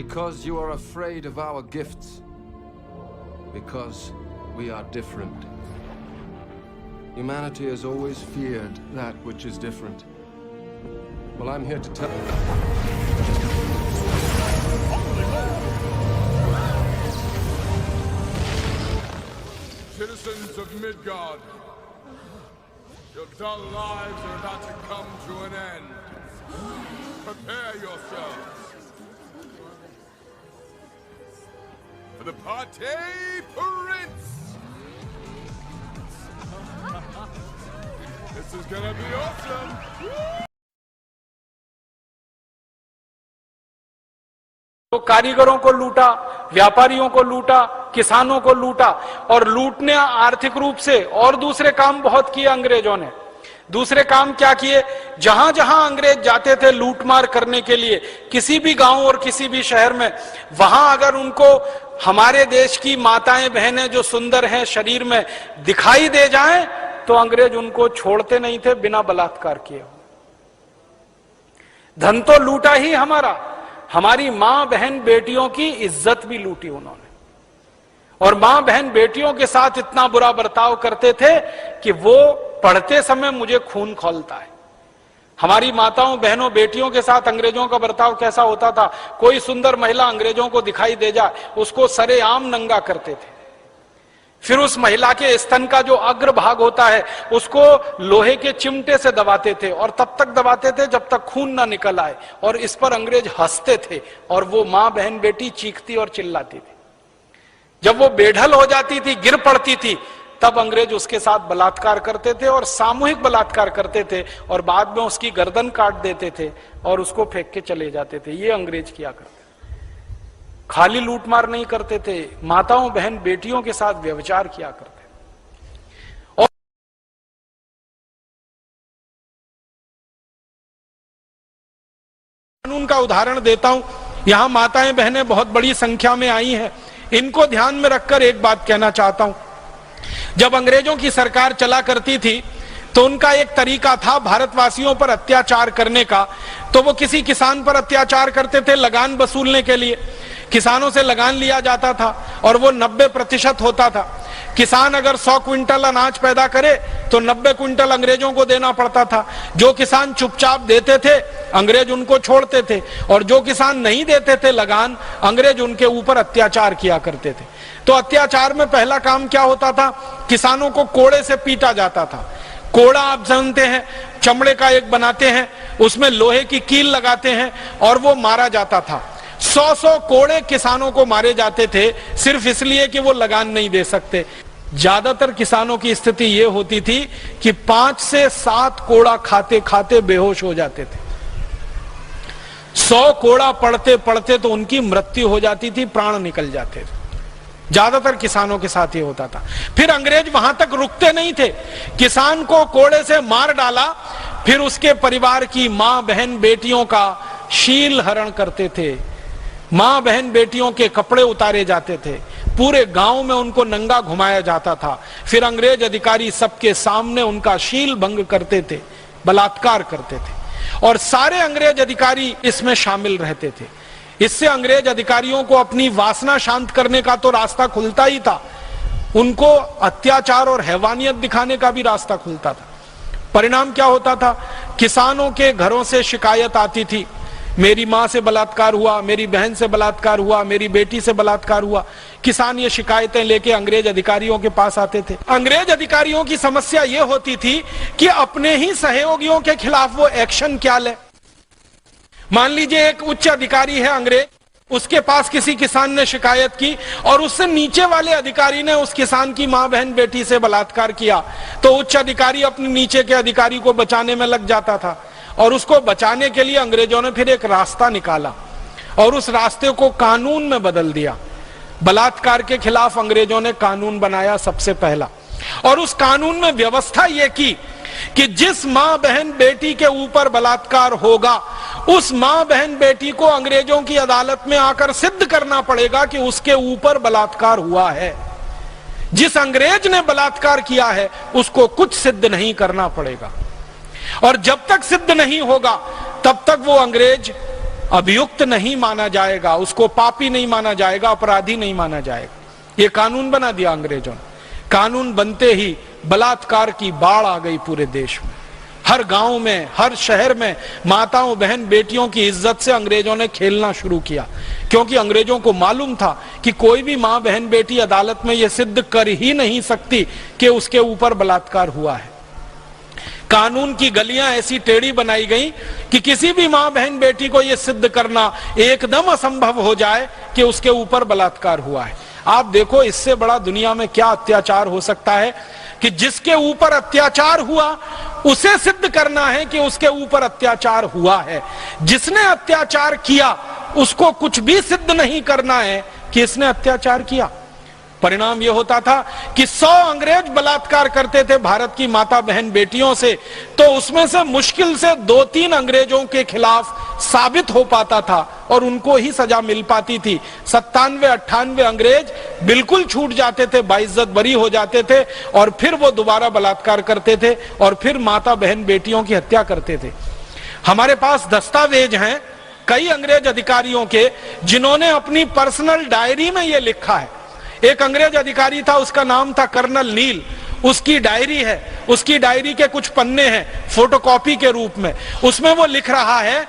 Because you are afraid of our gifts. Because we are different. Humanity has always feared that which is different. Well, I'm here to tell you. Citizens of Midgard, your dull lives are about to come to an end. Prepare yourselves for the Party Prince! This is gonna be awesome! तो कारीगरों को लूटा, व्यापारियों को लूटा, किसानों को लूटा और लूटने आर्थिक रूप से और दूसरे काम बहुत किए अंग्रेजों ने। दूसरे काम क्या किए? जहां जहां अंग्रेज जाते थे लूटमार करने के लिए किसी भी गांव और किसी भी शहर में, वहां अगर उनको हमारे देश की माताएं बहनें जो सुंदर हैं शरीर में दिखाई दे जाएं तो अंग्रेज उनको छोड़ते नहीं थे बिना बलात्कार किए। धन तो लूटा ही हमारा, हमारी मां बहन बेटियों की इज्जत भी लूटी उन्होंने। और मां बहन बेटियों के साथ इतना बुरा बर्ताव करते थे कि वो पढ़ते समय मुझे खून खौलता है। हमारी माताओं बहनों बेटियों के साथ अंग्रेजों का बर्ताव कैसा होता था? कोई सुंदर महिला अंग्रेजों को दिखाई दे जाए उसको सरेआम नंगा करते थे। फिर उस महिला के स्तन का जो अग्र भाग होता है उसको लोहे के चिमटे से दबाते थे और तब तक दबाते थे जब तक खून ना निकल आए। और इस पर अंग्रेज हंसते थे और वो मां बहन बेटी चीखती और चिल्लाती थी। जब वो बेढल हो जाती थी, गिर पड़ती थी, तब अंग्रेज उसके साथ बलात्कार करते थे और सामूहिक बलात्कार करते थे और बाद में उसकी गर्दन काट देते थे और उसको फेंक के चले जाते थे। ये अंग्रेज किया करते थे। खाली लूटमार नहीं करते थे, माताओं बहन बेटियों के साथ व्यभिचार किया करते थे। और कानून का उदाहरण देता हूं, यहां माताएं बहनें बहुत बड़ी संख्या में आई हैं। इनको ध्यान में रखकर एक बात कहना चाहता हूं। जब अंग्रेजों की सरकार चला करती थी तो उनका एक तरीका था भारतवासियों पर अत्याचार करने का। तो वो किसी किसान पर अत्याचार करते थे लगान वसूलने के लिए। किसानों से लगान लिया जाता था और वो 90% होता था। किसान अगर 100 क्विंटल अनाज पैदा करे तो 90 क्विंटल अंग्रेजों को देना पड़ता था। जो किसान चुपचाप देते थे अंग्रेज उनको छोड़ते थे और जो किसान नहीं देते थे लगान, अंग्रेज उनके ऊपर अत्याचार किया करते थे। तो अत्याचार में पहला काम क्या होता था? किसानों को कोड़े से पीटा जाता था। कोड़ा आप जानते हैं, चमड़े का एक बनाते हैं, उसमें लोहे की कील लगाते हैं और वो मारा जाता था। 100 कोड़े किसानों को मारे जाते थे सिर्फ इसलिए कि वो लगान नहीं दे सकते। ज्यादातर किसानों की स्थिति ये होती थी कि 5 से 7 कोड़ा खाते खाते बेहोश हो जाते थे। 100 कोड़ा पड़ते पड़ते तो उनकी मृत्यु हो जाती थी, प्राण निकल जाते थे। ज्यादातर किसानों के साथ ये होता था। फिर अंग्रेज वहां तक रुकते नहीं थे, किसान को कोड़े से मार डाला, फिर उसके परिवार की मां बहन बेटियों का शील हरण करते थे। मां बहन बेटियों के कपड़े उतारे जाते थे, पूरे गांव में उनको नंगा घुमाया जाता था। फिर अंग्रेज अधिकारी सबके सामने उनका शील भंग करते थे, बलात्कार करते थे और सारे अंग्रेज अधिकारी इसमें शामिल रहते थे। इससे अंग्रेज अधिकारियों को अपनी वासना शांत करने का तो रास्ता खुलता ही था, उनको अत्याचार और हैवानियत दिखाने का भी रास्ता खुलता था। परिणाम क्या होता था? किसानों के घरों से शिकायत आती थी, मेरी मां से बलात्कार हुआ, मेरी बहन से बलात्कार हुआ, मेरी बेटी से बलात्कार हुआ। किसान ये शिकायतें लेके अंग्रेज अधिकारियों के पास आते थे। अंग्रेज अधिकारियों की समस्या ये होती थी कि अपने ही सहयोगियों के खिलाफ वो एक्शन क्या ले। मान लीजिए एक उच्च अधिकारी है अंग्रेज, उसके पास किसी किसान ने शिकायत की और उससे नीचे वाले अधिकारी ने उस किसान की मां बहन बेटी से बलात्कार किया, तो उच्च अधिकारी अपने नीचे के अधिकारी को बचाने में लग जाता था। और उसको बचाने के लिए अंग्रेजों ने फिर एक रास्ता निकाला और उस रास्ते को कानून में बदल दिया। बलात्कार के खिलाफ अंग्रेजों ने कानून बनाया सबसे पहला, और उस कानून में व्यवस्था यह की कि जिस मां बहन बेटी के ऊपर बलात्कार होगा उस मां बहन बेटी को अंग्रेजों की अदालत में आकर सिद्ध करना पड़ेगा कि उसके ऊपर बलात्कार हुआ है। जिस अंग्रेज ने बलात्कार किया है उसको कुछ सिद्ध नहीं करना पड़ेगा, और जब तक सिद्ध नहीं होगा तब तक वो अंग्रेज अभियुक्त नहीं माना जाएगा, उसको पापी नहीं माना जाएगा, अपराधी नहीं माना जाएगा। ये कानून बना दिया अंग्रेजों ने। कानून बनते ही बलात्कार की बाढ़ आ गई पूरे देश में। हर गांव में, हर शहर में माताओं, बहन, बेटियों की इज्जत से अंग्रेजों ने खेलना शुरू किया, क्योंकि अंग्रेजों को मालूम था कि कोई भी मां, बहन, बेटी अदालत में यह सिद्ध कर ही नहीं सकती कि उसके ऊपर बलात्कार हुआ है। कानून की गलियां ऐसी टेढ़ी बनाई गई कि किसी भी मां, बहन, बेटी को यह सिद्ध करना एकदम असंभव हो जाए कि उसके ऊपर बलात्कार हुआ है। आप देखो, इससे बड़ा दुनिया में क्या अत्याचार हो सकता है कि जिसके ऊपर अत्याचार हुआ उसे सिद्ध करना है कि उसके ऊपर अत्याचार हुआ है। जिसने अत्याचार किया उसको कुछ भी सिद्ध नहीं करना है कि इसने अत्याचार किया। परिणाम यह होता था कि 100 अंग्रेज बलात्कार करते थे भारत की माता, बहन, बेटियों से, तो उसमें से मुश्किल से 2-3 अंग्रेजों के खिलाफ साबित हो पाता था और उनको ही सजा मिल पाती थी। 97-98 अंग्रेज बिल्कुल छूट जाते थे, बाइज्जत बरी हो जाते थे और फिर वो दोबारा बलात्कार करते थे और फिर माता, बहन, बेटियों की हत्या करते थे। हमारे पास दस्तावेज हैं कई अंग्रेज अधिकारियों के, जिन्होंने अपनी पर्सनल डायरी में यह लिखा है। एक अंग्रेज अधिकारी था, उसका नाम था कर्नल नील। उसकी डायरी है, उसकी डायरी के कुछ पन्ने हैं फोटोकॉपी के रूप में। उसमें वो लिख रहा है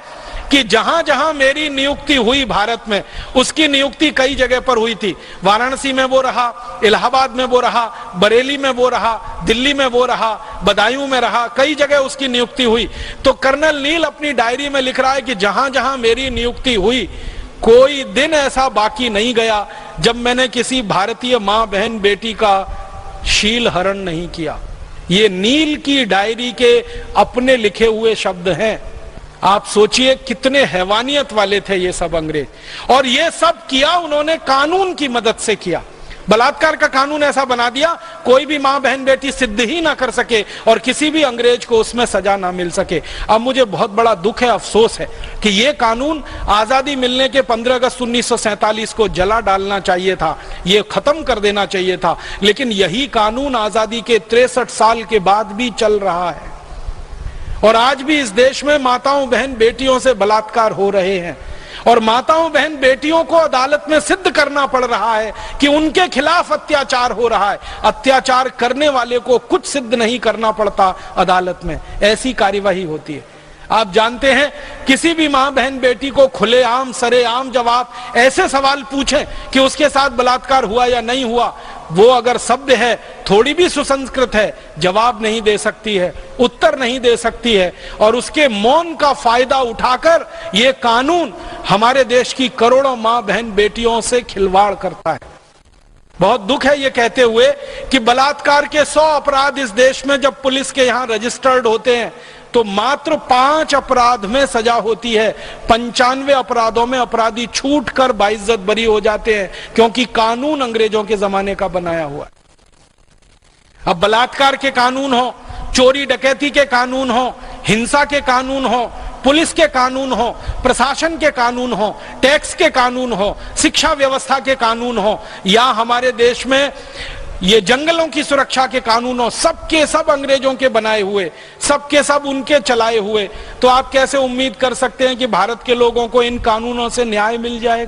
कि जहां जहां मेरी नियुक्ति हुई भारत में, उसकी नियुक्ति कई जगह पर हुई थी। वाराणसी में वो रहा, इलाहाबाद में वो रहा, बरेली में वो रहा, दिल्ली में वो रहा, बदायूं में रहा, कई जगह उसकी नियुक्ति हुई। तो कर्नल नील अपनी डायरी में लिख रहा है कि जहां जहां मेरी नियुक्ति हुई, कोई दिन ऐसा बाकी नहीं गया जब मैंने किसी भारतीय मां, बहन, बेटी का शील हरण नहीं किया। ये नील की डायरी के अपने लिखे हुए शब्द हैं। आप सोचिए कितने हैवानियत वाले थे ये सब अंग्रेज, और ये सब किया उन्होंने कानून की मदद से किया। बलात्कार का कानून ऐसा बना दिया कोई भी मां, बहन, बेटी सिद्ध ही ना कर सके और किसी भी अंग्रेज को उसमें सजा ना मिल सके। अब मुझे बहुत बड़ा दुख है, अफसोस है कि ये कानून आजादी मिलने के 15 अगस्त 1947 को जला डालना चाहिए था, ये खत्म कर देना चाहिए था। लेकिन यही कानून आजादी के 63 साल के बाद भी चल रहा है और आज भी इस देश में माताओं, बहन, बेटियों से बलात्कार हो रहे हैं और माताओं, बहन, बेटियों को अदालत में सिद्ध करना पड़ रहा है कि उनके खिलाफ अत्याचार हो रहा है। अत्याचार करने वाले को कुछ सिद्ध नहीं करना पड़ता अदालत में, ऐसी कार्यवाही होती है। आप जानते हैं, किसी भी मां, बहन, बेटी को खुलेआम, सरेआम जवाब ऐसे सवाल पूछें कि उसके साथ बलात्कार हुआ या नहीं हुआ, वो अगर सभ्य है, थोड़ी भी सुसंस्कृत है, जवाब नहीं दे सकती है, उत्तर नहीं दे सकती है। और उसके मौन का फायदा उठाकर ये कानून हमारे देश की करोड़ों मां, बहन, बेटियों से खिलवाड़ करता है। बहुत दुख है ये कहते हुए कि बलात्कार के 100 अपराध इस देश में जब पुलिस के यहां रजिस्टर्ड होते हैं तो मात्र 5 अपराध में सजा होती है। 95 अपराधों में अपराधी छूट कर बाइज्जत बरी हो जाते हैं, क्योंकि कानून अंग्रेजों के जमाने का बनाया हुआ है। अब बलात्कार के कानून हो, चोरी डकैती के कानून हो, हिंसा के कानून हो, पुलिस के कानून हो, प्रशासन के कानून हो, टैक्स के कानून हो, शिक्षा व्यवस्था के कानून हो, या हमारे देश में ये जंगलों की सुरक्षा के कानून हो, सबके सब अंग्रेजों के बनाए हुए, सबके सब उनके चलाए हुए, तो आप कैसे उम्मीद कर सकते हैं कि भारत के लोगों को इन कानूनों से न्याय मिल जाएगा?